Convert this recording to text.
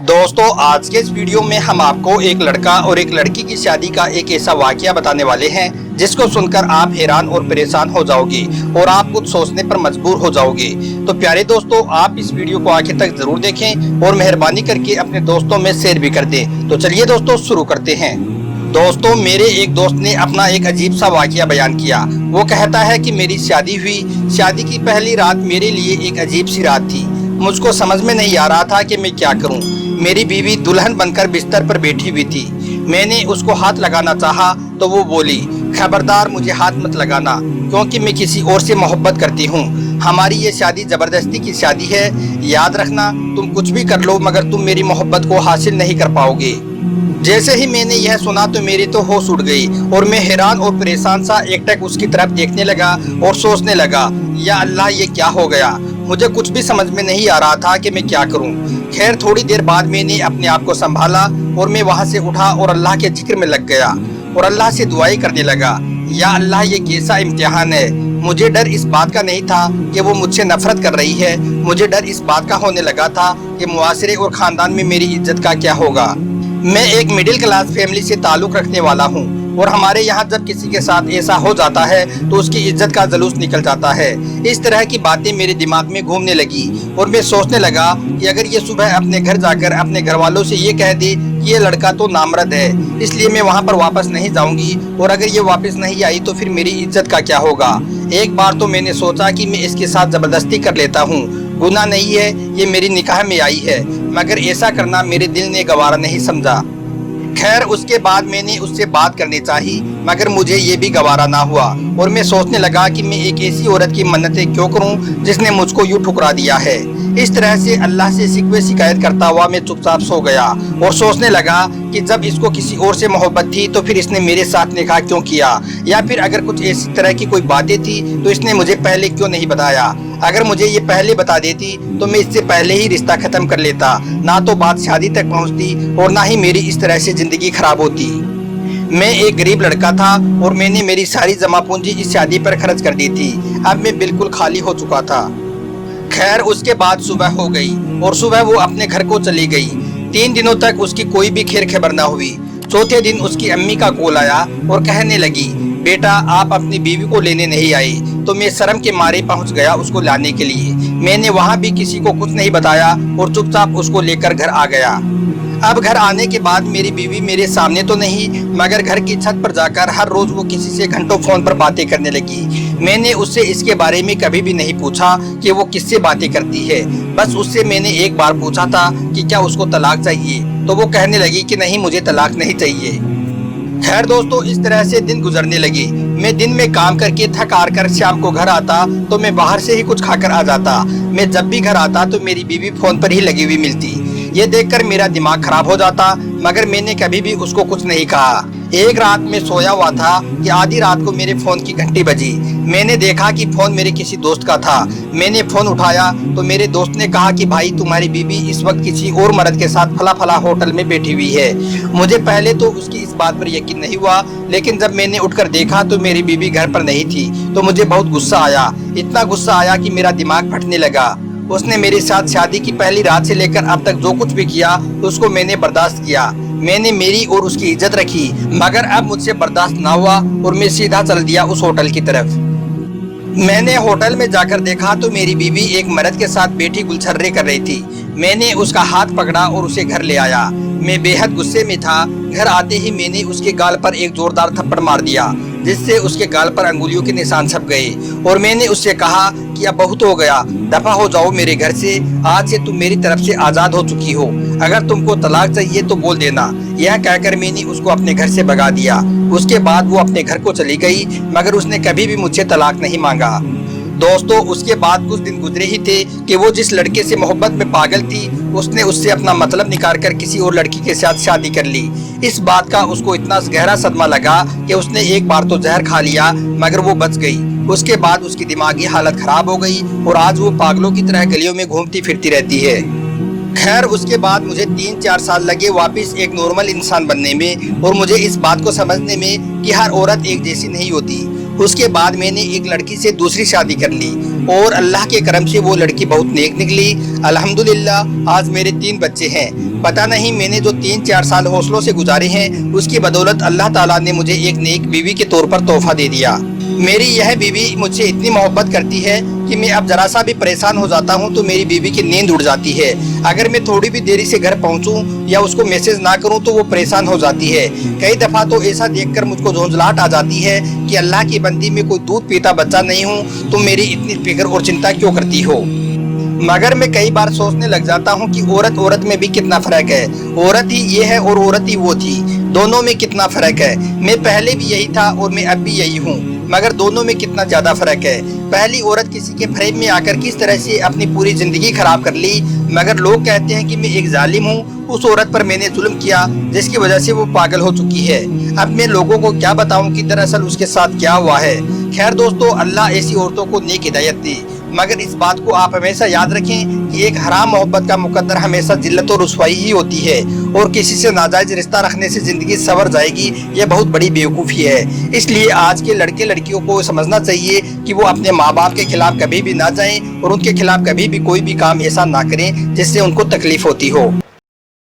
दोस्तों आज के इस वीडियो में हम आपको एक लड़का और एक लड़की की शादी का एक ऐसा वाकया बताने वाले हैं जिसको सुनकर आप हैरान और परेशान हो जाओगे और आप कुछ सोचने पर मजबूर हो जाओगे। तो प्यारे दोस्तों, आप इस वीडियो को आखिर तक जरूर देखें और मेहरबानी करके अपने दोस्तों में शेयर भी कर दें। तो चलिए दोस्तों शुरू करते हैं। दोस्तों, मेरे एक दोस्त ने अपना एक अजीब सा वाकया बयान किया। वो कहता है कि मेरी शादी हुई, शादी की पहली रात मेरे लिए एक अजीब सी रात थी। मुझको समझ में नहीं आ रहा था कि मैं क्या करूं। मेरी बीवी दुल्हन बनकर बिस्तर पर बैठी हुई थी। मैंने उसको हाथ लगाना चाहा तो वो बोली, खबरदार मुझे हाथ मत लगाना, क्योंकि मैं किसी और से मोहब्बत करती हूँ। हमारी ये शादी जबरदस्ती की शादी है। याद रखना, तुम कुछ भी कर लो मगर तुम मेरी मोहब्बत को हासिल नहीं कर पाओगे। जैसे ही मैंने यह सुना तो मेरी तो होश उड़ गई और मैं हैरान और परेशान सा एकटक उसकी तरफ देखने लगा और सोचने लगा, या अल्लाह ये क्या हो गया। मुझे कुछ भी समझ में नहीं आ रहा था कि मैं क्या करूं। खैर थोड़ी देर बाद मैंने अपने आप को संभाला और मैं वहां से उठा और अल्लाह के जिक्र में लग गया और अल्लाह से दुआएं करने लगा, या अल्लाह ये कैसा इम्तिहान है। मुझे डर इस बात का नहीं था कि वो मुझसे नफरत कर रही है। मुझे डर इस बात का होने लगा था कि मुआशरे और खानदान में मेरी इज्जत का क्या होगा। मैं एक मिडिल क्लास फैमिली से ताल्लुक रखने वाला हूँ और हमारे यहाँ जब किसी के साथ ऐसा हो जाता है तो उसकी इज्जत का जुलूस निकल जाता है। इस तरह की बातें मेरे दिमाग में घूमने लगी और मैं सोचने लगा कि अगर ये सुबह अपने घर जाकर अपने घर वालों से ये कह दे कि ये लड़का तो नामर्द है, इसलिए मैं वहाँ पर वापस नहीं जाऊंगी, और अगर ये वापस नहीं आई तो फिर मेरी इज्जत का क्या होगा। एक बार तो मैंने सोचा कि मैं इसके साथ जबरदस्ती कर लेता हूँ, गुनाह नहीं है, ये मेरी निकाह में आई है, मगर ऐसा करना मेरे दिल ने गवारा नहीं समझा। खैर उसके बाद मैंने उससे बात करनी चाहिए मगर मुझे ये भी गवारा ना हुआ और मैं सोचने लगा कि मैं एक ऐसी औरत की मन्नतें क्यों करूं जिसने मुझको यूं ठुकरा दिया है। इस तरह से अल्लाह से शिकवे शिकायत करता हुआ मैं चुपचाप सो गया और सोचने लगा कि जब इसको किसी और से मोहब्बत थी तो फिर इसने मेरे साथ निकाह क्यों किया, या फिर अगर कुछ इस तरह की कोई बातें थी तो इसने मुझे पहले क्यों नहीं बताया। अगर मुझे ये पहले बता देती तो मैं इससे पहले ही रिश्ता खत्म कर लेता, ना तो बात शादी तक पहुंचती और ना ही मेरी इस तरह से जिंदगी खराब होती। मैं एक गरीब लड़का था और मैंने मेरी सारी जमा पूंजी इस शादी पर खर्च कर दी थी। अब मैं बिल्कुल खाली हो चुका था। खैर उसके बाद सुबह हो गई और सुबह वो अपने घर को चली गई। 3 दिनों तक उसकी कोई भी खैर खबर ना हुई। चौथे दिन उसकी अम्मी का कॉल आया और कहने लगी, बेटा आप अपनी बीवी को लेने नहीं आए। तो मैं शर्म के मारे पहुंच गया उसको लाने के लिए। मैंने वहां भी किसी को कुछ नहीं बताया और चुपचाप उसको लेकर घर आ गया। अब घर आने के बाद मेरी बीवी मेरे सामने तो नहीं मगर घर की छत पर जाकर हर रोज वो किसी से घंटों फोन पर बातें करने लगी। मैंने उससे इसके बारे में कभी भी नहीं पूछा कि वो किससे बातें करती है। बस उससे मैंने एक बार पूछा था कि क्या उसको तलाक चाहिए, तो वो कहने लगी कि नहीं मुझे तलाक नहीं चाहिए। खैर दोस्तों, इस तरह से दिन गुजरने लगे। मैं दिन में काम करके थक हार कर शाम को घर आता तो मैं बाहर से ही कुछ खाकर आ जाता। मैं जब भी घर आता तो मेरी बीवी फोन पर ही लगी हुई मिलती। ये देखकर मेरा दिमाग खराब हो जाता मगर मैंने कभी भी उसको कुछ नहीं कहा। एक रात में सोया हुआ था कि आधी रात को मेरे फोन की घंटी बजी। मैंने देखा कि फोन मेरे किसी दोस्त का था। मैंने फोन उठाया तो मेरे दोस्त ने कहा कि भाई तुम्हारी बीवी इस वक्त किसी और मर्द के साथ फला फला होटल में बैठी हुई है। मुझे पहले तो उसकी इस बात पर यकीन नहीं हुआ, लेकिन जब मैंने उठकर देखा तो मेरी बीवी घर पर नहीं थी तो मुझे बहुत गुस्सा आया। इतना गुस्सा आया कि मेरा दिमाग फटने लगा। उसने मेरे साथ शादी की पहली रात से लेकर अब तक जो कुछ भी किया उसको मैंने बर्दाश्त किया। मैंने मेरी और उसकी इज्जत रखी, मगर अब मुझसे बर्दाश्त ना हुआ और मैं सीधा चल दिया उस होटल की तरफ। मैंने होटल में जाकर देखा तो मेरी बीवी एक मर्द के साथ बैठी गुलछर्रे कर रही थी। मैंने उसका हाथ पकड़ा और उसे घर ले आया। मैं बेहद गुस्से में था। घर आते ही मैंने उसके गाल पर एक जोरदार थप्पड़ मार दिया जिससे उसके गाल पर अंगुलियों के निशान छप गए और मैंने उससे कहा कि अब बहुत हो गया, दफा हो जाओ मेरे घर से। आज से तुम मेरी तरफ से आजाद हो चुकी हो। अगर तुमको तलाक चाहिए तो बोल देना। यह कहकर मैंने उसको अपने घर से भगा दिया। उसके बाद वो अपने घर को चली गई मगर उसने कभी भी मुझसे तलाक नहीं मांगा। दोस्तों उसके बाद कुछ दिन गुजरे ही थे कि वो जिस लड़के से मोहब्बत में पागल थी उसने उससे अपना मतलब निकाल कर किसी और लड़की के साथ शादी कर ली। इस बात का उसको इतना गहरा सदमा लगा कि उसने एक बार तो जहर खा लिया मगर वो बच गई। उसके बाद उसकी दिमागी हालत खराब हो गई और आज वो पागलों की तरह गलियों में घूमती फिरती रहती है। खैर उसके बाद मुझे 3-4 साल लगे वापस एक नॉर्मल इंसान बनने में और मुझे इस बात को समझने में कि हर औरत एक जैसी नहीं होती। اس کے بعد میں نے ایک لڑکی سے دوسری شادی کر لی اور اللہ کے کرم سے وہ لڑکی بہت نیک نکلی۔ الحمدللہ آج میرے 3 بچے ہیں۔ پتہ نہیں میں نے جو 3-4 سال حوصلوں سے گزارے ہیں اس کی بدولت اللہ تعالیٰ نے مجھے ایک نیک بیوی کے طور پر تحفہ دے دیا۔ میری یہ بیوی مجھ سے اتنی محبت کرتی ہے کہ میں اب ذرا سا بھی پریشان ہو جاتا ہوں تو میری بیوی کی نیند اڑ جاتی ہے۔ اگر میں تھوڑی بھی دیری سے گھر پہنچوں یا اس کو میسج نہ کروں تو وہ پریشان ہو جاتی ہے۔ کئی دفعہ تو ایسا دیکھ کر مجھ کو جھنجھلاہٹ آ جاتی ہے کہ اللہ کی بندی میں کوئی دودھ پیتا بچہ نہیں ہوں تو میری اتنی فکر اور چنتا کیوں کرتی ہو؟ مگر میں کئی بار سوچنے لگ جاتا ہوں کہ عورت میں بھی کتنا فرق ہے۔ عورت ہی یہ ہے اور عورت ہی وہ تھی، دونوں میں کتنا فرق ہے۔ میں پہلے بھی یہی تھا اور میں اب بھی یہی ہوں، مگر دونوں میں کتنا زیادہ فرق ہے۔ پہلی عورت کسی کے فریب میں آ کر کس طرح سے اپنی پوری زندگی خراب کر لی، مگر لوگ کہتے ہیں کہ میں ایک ظالم ہوں، اس عورت پر میں نے ظلم کیا جس کی وجہ سے وہ پاگل ہو چکی ہے۔ اب میں لوگوں کو کیا بتاؤں کہ دراصل اس کے ساتھ کیا ہوا ہے۔ خیر دوستو، اللہ ایسی عورتوں کو نیک ہدایت دی، مگر اس بات کو آپ ہمیشہ یاد رکھیں کہ ایک حرام محبت کا مقدر ہمیشہ ذلت و رسوائی ہی ہوتی ہے، اور کسی سے ناجائز رشتہ رکھنے سے زندگی سنور جائے گی، یہ بہت بڑی بیوقوفی ہے۔ اس لیے آج کے لڑکے لڑکیوں کو سمجھنا چاہیے کہ وہ اپنے ماں باپ کے خلاف کبھی بھی نہ جائیں اور ان کے خلاف کبھی بھی کوئی بھی کام ایسا نہ کریں جس سے ان کو تکلیف ہوتی ہو۔